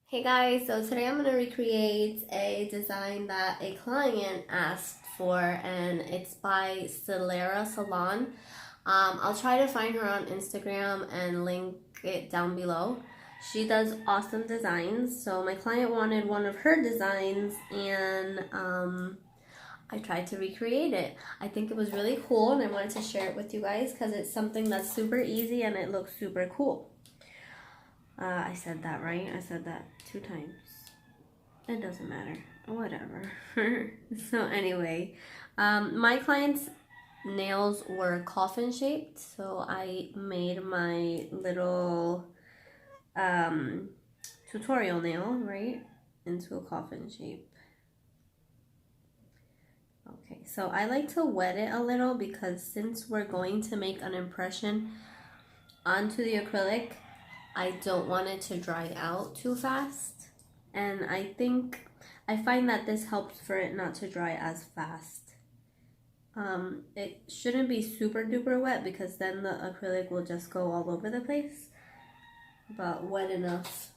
Hey guys, so today I'm going to recreate a design that a client asked for, and it's by Sylera Salon. I'll try to find her on Instagram and link it down below. She does awesome designs, so my client wanted one of her designs, and I tried to recreate it. I think it was really cool, and I wanted to share it with you guys because it's something that's super easy and it looks super cool. I said that right? I said that 2 times. It doesn't matter. Whatever. So anyway, my client's nails were coffin shaped, so I made my little tutorial nail, right, into a coffin shape. Okay, so I like to wet it a little because since we're going to make an impression onto the acrylic, I don't want it to dry out too fast. And I find that this helps for it not to dry as fast. It shouldn't be super duper wet because then the acrylic will just go all over the place. But wet enough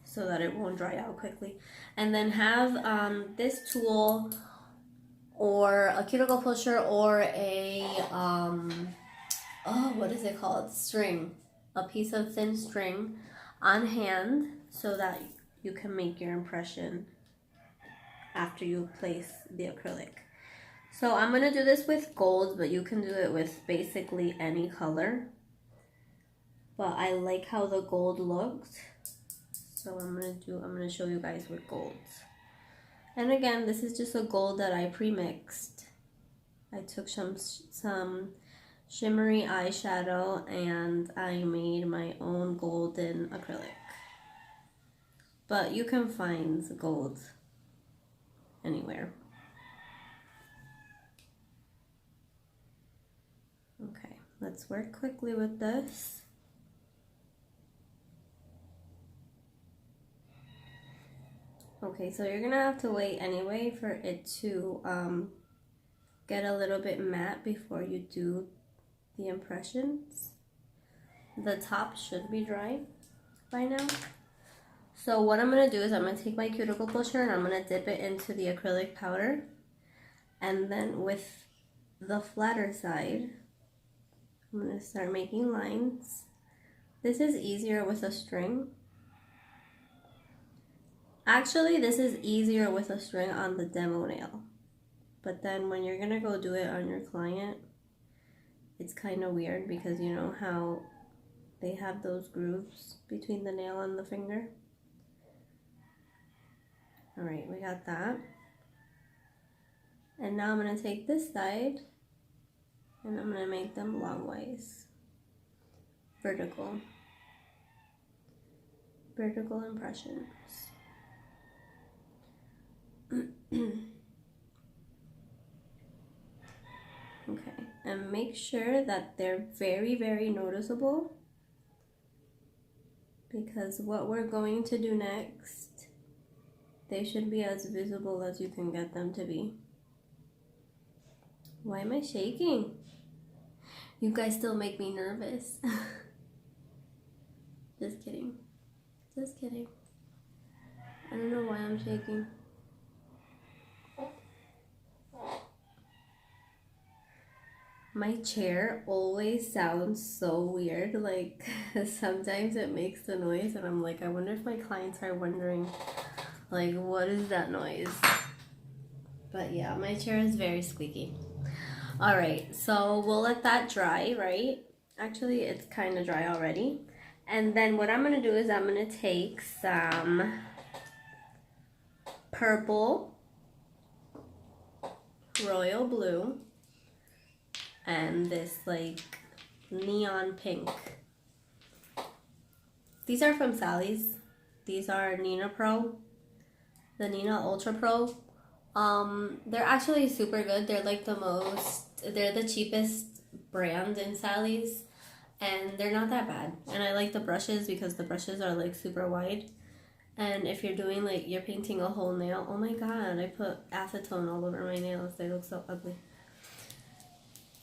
so that it won't dry out quickly. And then have this tool or a cuticle pusher or a, what is it called? String. A piece of thin string on hand so that you can make your impression after you place the acrylic. So I'm going to do this with gold, but you can do it with basically any color. But I like how the gold looks, so I'm going to show you guys with gold. And again, this is just a gold that I pre-mixed. I took some shimmery eyeshadow and I made my own golden acrylic. But you can find gold anywhere. Okay, let's work quickly with this. Okay, so you're gonna have to wait anyway for it to get a little bit matte before you do the impressions. The top should be dry by now. So what I'm going to do is I'm going to take my cuticle pusher and I'm going to dip it into the acrylic powder. And then with the flatter side, I'm going to start making lines. This is easier with a string. Actually, this is easier with a string on the demo nail. But then when you're going to go do it on your client, it's kind of weird because you know how they have those grooves between the nail and the finger. Alright, we got that. And now I'm going to take this side and I'm going to make them longways. Vertical. Vertical impressions. Okay, and make sure that they're very, very noticeable because what we're going to do next, they should be as visible as you can get them to be. Why am I shaking? You guys still make me nervous. Just kidding. Just kidding. I don't know why I'm shaking. My chair always sounds so weird, like sometimes it makes the noise and I'm like, I wonder if my clients are wondering, like, what is that noise? But yeah, my chair is very squeaky. Alright, so we'll let that dry, right? Actually, it's kind of dry already. And then what I'm going to do is I'm going to take some purple, royal blue, and this like neon pink. These are from Sally's. These are Nina Pro, the Nina Ultra Pro. They're actually super good. They're like they're the cheapest brand in Sally's, and they're not that bad. And I like the brushes because the brushes are like super wide. And if you're doing like, you're painting a whole nail, oh my god, I put acetone all over my nails. They look so ugly.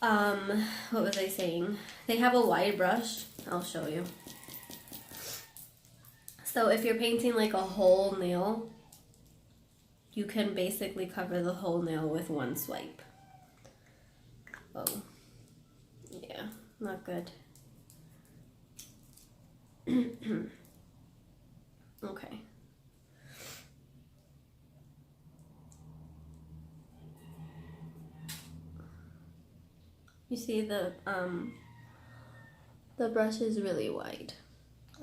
What was I saying? They have a wide brush. I'll show you. So if you're painting like a whole nail, you can basically cover the whole nail with one swipe. Oh, yeah, not good. Okay. You see the brush is really wide.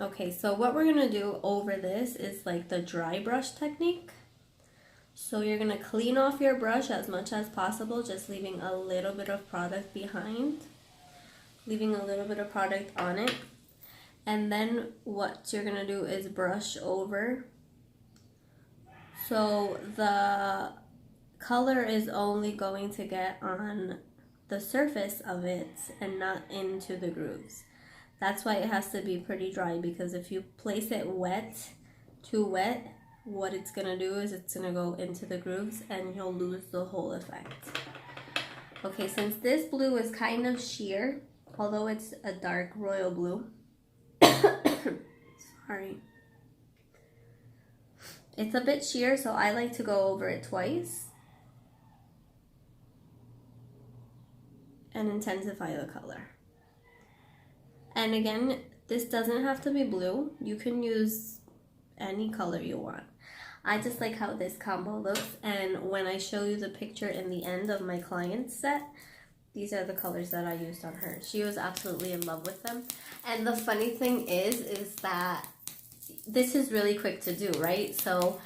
Okay, so what we're gonna do over this is like the dry brush technique. So you're gonna clean off your brush as much as possible, just leaving a little bit of product behind, leaving a little bit of product on it. And then what you're gonna do is brush over. So the color is only going to get on the surface of it and not into the grooves. That's why it has to be pretty dry, because if you place it wet, too wet, what it's gonna do is it's gonna go into the grooves and you'll lose the whole effect. Okay, since this blue is kind of sheer, although it's a dark royal blue, sorry, it's a bit sheer, so I like to go over it twice and intensify the color. And again, this doesn't have to be blue. You can use any color you want. I just like how this combo looks, and when I show you the picture in the end of my client's set, these are the colors that I used on her. She was absolutely in love with them. And the funny thing is that this is really quick to do, right? So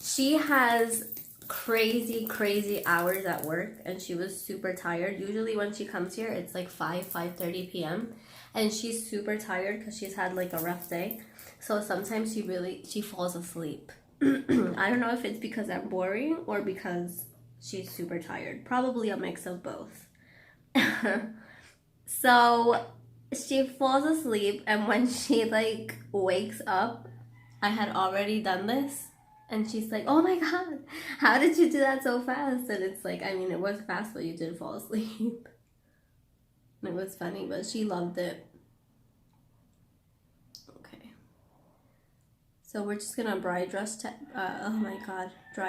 she has crazy hours at work, and she was super tired. Usually when she comes here, it's like 5:30 p.m. and she's super tired because she's had like a rough day. So sometimes she falls asleep. I don't know if it's because I'm boring or because she's super tired. Probably a mix of both. So she falls asleep, and when she like wakes up, I had already done this. And she's like, oh my God, how did you do that so fast? And it's like, I mean, it was fast, but you did fall asleep. And it was funny, but she loved it. Okay. So we're just gonna dry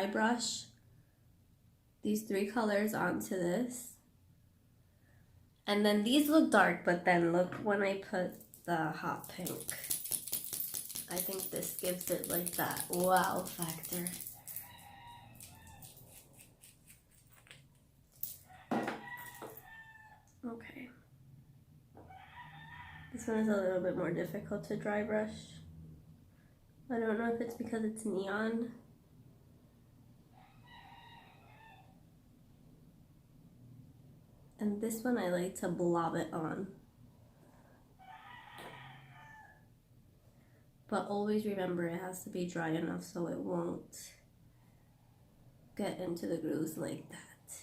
brush these three colors onto this. And then these look dark, but then look when I put the hot pink. I think this gives it like that wow factor. Okay. This one is a little bit more difficult to dry brush. I don't know if it's because it's neon. And this one I like to blob it on. But always remember it has to be dry enough so it won't get into the grooves like that.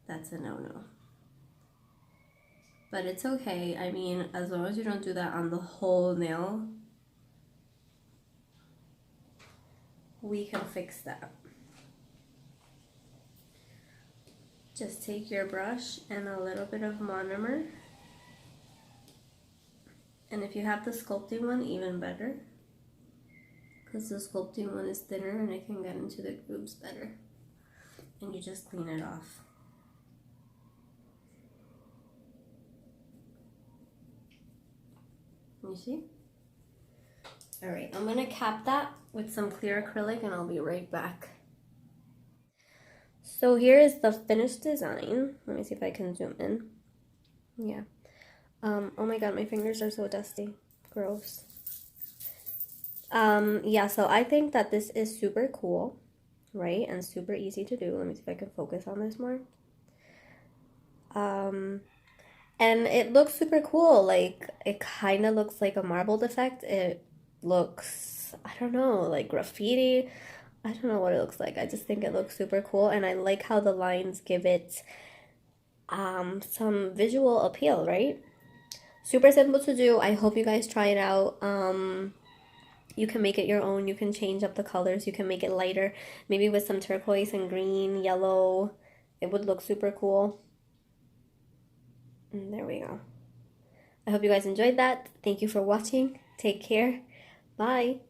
That's a no-no. But it's okay. I mean, as long as you don't do that on the whole nail, we can fix that. Just take your brush and a little bit of monomer. And if you have the sculpting one, even better, because the sculpting one is thinner and it can get into the grooves better. And you just clean it off. You see? All right, I'm gonna cap that with some clear acrylic and I'll be right back. So here is the finished design. Let me see if I can zoom in. Yeah. Oh my God, my fingers are so dusty. Gross. Yeah, so I think that this is super cool, right? And super easy to do. Let me see if I can focus on this more. And it looks super cool. Like, it kind of looks like a marbled effect. It looks, I don't know, like graffiti. I don't know what it looks like. I just think it looks super cool. And I like how the lines give it some visual appeal, right? Super simple to do. I hope you guys try it out. You can make it your own. You can change up the colors. You can make it lighter. Maybe with some turquoise and green, yellow. It would look super cool. And there we go. I hope you guys enjoyed that. Thank you for watching. Take care. Bye.